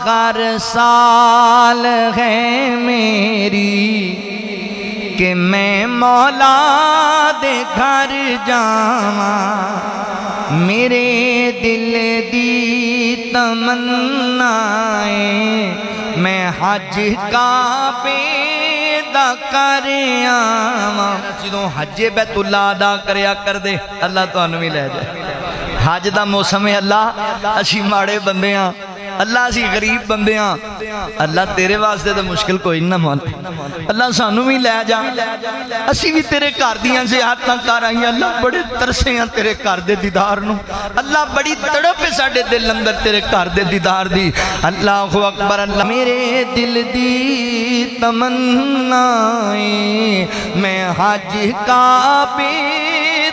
ہر سال ہے میری کہ میں مولا دے گھر جاواں میرے دل دی تمنا ہے میں حج کعبے دا کر آواں جدوں حج بیت اللہ ادا کریا کر دے اللہ تانوں بھی لے جائے حج دا موسم ہے اللہ اسی ماڑے بندے ہاں اللہ اسی غریب بندے ہاں اللہ تیرے واسطے تو مشکل کوئی نہ مولا اللہ سانو بھی لے جا اسی بھی تیرے گھر دیاں زیارتاں کر آئی اللہ بڑے ترسے ہیں تیرے گھر دے دیدار نو اللہ بڑی تڑپ ہے ساڈے دل اندر تیرے گھر دے دیدار دی اللہ اکبر اللہ میرے دل دی تمنا میں حج کعبے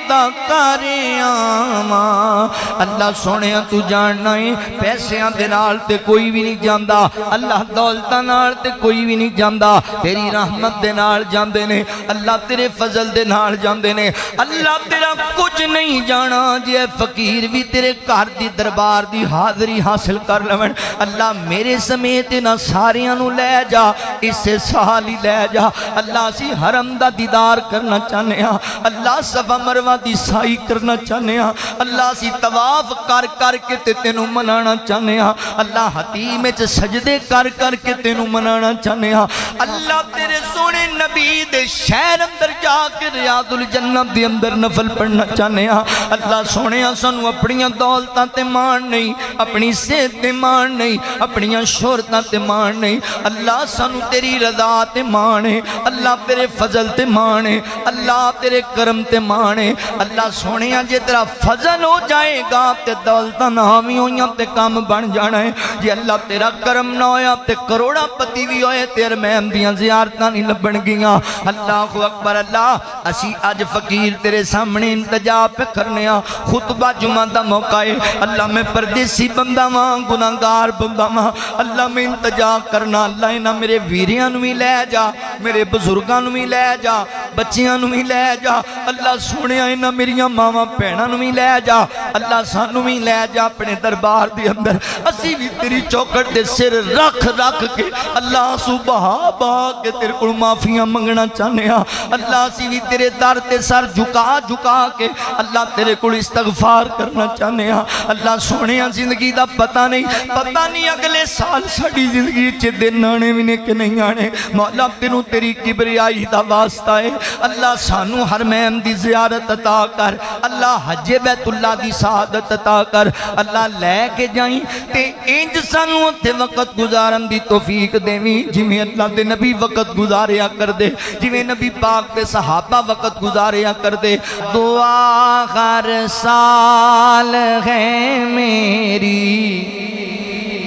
دا کر آواں اللہ سونے تو جاننا ہے پیسیاں دے نال تے کوئی بھی نہیں جاندا اللہ دولتاں نال تے کوئی بھی نہیں جاندا تیری رحمت دے نال جاندے نے اللہ تیرے فضل دے نال جاندے نے اللہ تیرا کچھ نہیں جانا جے فقیر بھی تیرے گھر دی دربار دی حاضری حاصل کر لون اللہ میرے سمیت نہ ساریاں نو لے جا اسے سال ہی لے جا اللہ اسی حرم دا دیدار کرنا چاہنے ہاں اللہ صفا مروہ دی سائی کرنا چاہنے ہاں اللہ اسی طواف کر کر کے تینوں منانا چاہنے ہاں اللہ حتیم وچ سجدے کر کر کے تینوں منانا چاہنے ہاں اللہ تیرے سونے نبی دے شہر اندر جا کے ریاض الجنہ دے اندر نفل پڑھنا چاہنے ہاں اللہ سونے سانو اپنیاں دولتاں تے مان نہیں اپنی صحت تے مان نہیں اپنیاں شہرتاں تے مان نہیں اللہ سانو تیری رضا تے مانے اللہ تیرے فضل تے مانے اللہ تیرے کرم تے مانے اللہ سونے جے تیرا فضل ہو جائے گا تے دولتاں نامی ہویاں تے کام بن جانا ہے جے اللہ تیرا کرم نہ ہویا تے کروڑا پتی بھی ہوئے تیرے مہم دیاں زیارتاں نہیں لبن گیاں اللہ اکبر اللہ اسی آج فقیر تیرے سامنے انتجا پہ کرنے ہاں خطبہ جمعہ دا موقع ہے اللہ میں پردیسی بندہ ماں گناہگار بندہ ماں اللہ میں انتجا کرنا اللہ انہاں میرے ویریاں نو بھی لے جا میرے بزرگاں نو بھی لے جا بچیاں نو بھی لے جا اللہ سونے انہاں میریاں ماما پیڑاں نو بھی لے جا اللہ سانو بھی لے جا اپنے دربار دے اندر اسی بھی تیری چوکٹ دے سر رکھ رکھ کے اللہ بہا بہا کے تیرے کو معافیاں منگنا چاہنے ہاں اللہ اسی بھی تیرے در تے سر جھکا جھکا کے اللہ تیرے کو استغفار کرنا چاہنے ہاں اللہ سونے زندگی دا پتہ نہیں اگلے سال ساڑی زندگی چے دن آنے بھی نے کہ نہیں آنے مولا تینوں تیری کبریائی دا واسطہ ہے اللہ سانو ہر مہم دی زیارت عطا کر اللہ حج بیت اللہ دی سعادت عطا کر اللہ لے کے جائیں تے انج سانو تے وقت گزارن دی توفیق دیویں جویں اللہ دے نبی وقت گزاریا کر دے جویں نبی پاک دے صحابہ وقت گزاریا کر دے دعا ہر سال ہے میری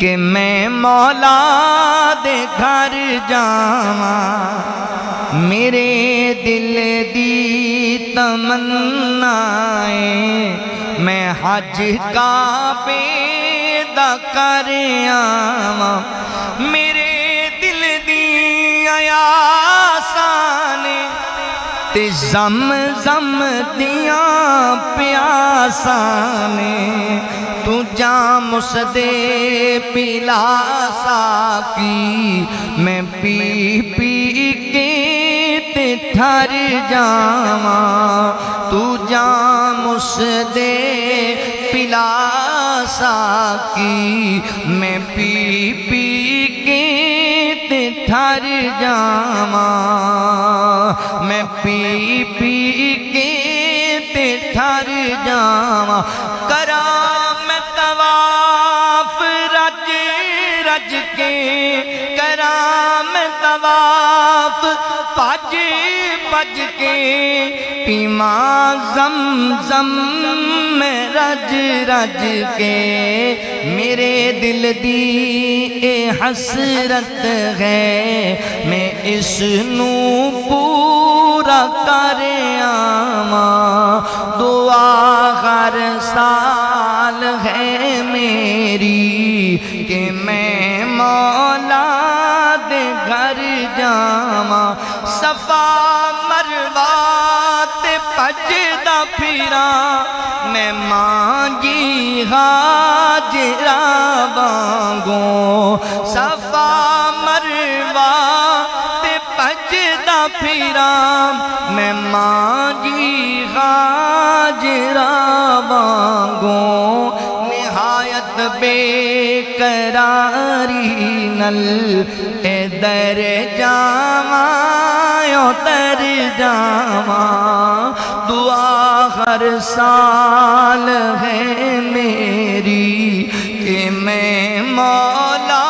کہ میں مولا دے گھر جاواں میرے دل دی تمنا ہے میں حج کعبے دا کر آواں میرے دل دی آسان تے زم زم دیاں پیاسان تو جام اس دے پلا ساکی میں پی پی کے تے ٹھر جاواں تو جام اس دے پلا ساکی میں پی پی کے تے ٹھر جاواں میں پی پی کے تے ٹھر جاواں کرام طواف رج رج کے کرام طواف پج پج کے پیما زم زم میں رج رج کے میرے دل دی اے حسرت ہے میں اس نو پورا کر آواں دعا ہر سال ہے میری کہ میں مولا دے گھر جاواں صفا مروہ تے پجدا پھراں میں مانگی ہاجرہ وانگوں قراری نل ادھر جاواں اتر جاواں دعا ہر سال ہے میری کہ میں مولا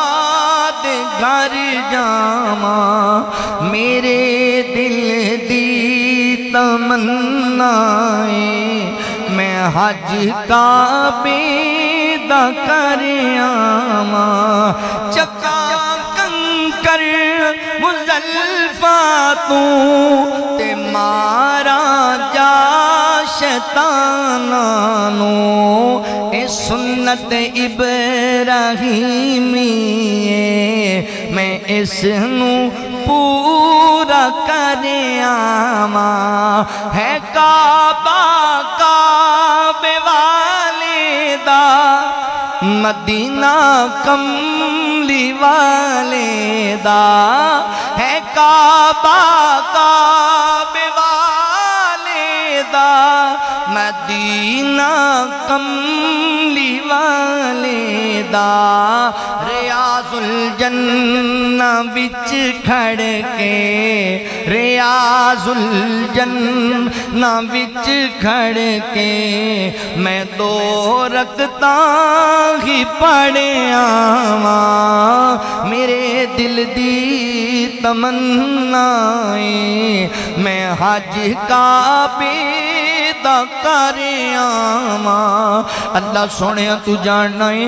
دے گھر جاواں میرے دل دی تمنا ہے میں حج کعبے دا کر آواں چکا کنکر مزدلفہ تو تے مارا جا شیطاناں نو اے سنت ابراہیمی ہے میں اس نو پورا کر آواں ہے کعبہ کعبے والے دا مدینہ کملی والے دا ہے کعبہ کعبے والے دا مدینہ کملی والے دا ریاض الجنہ وچ کھڑ کے ریاض الجنہ وچ کھڑ کے میں دو رکعتاں ہی پڑھ آواں میرے دل دی تمنا ہے میں حج کعبے دا کر آواں اللہ سونے تو جاننا ہے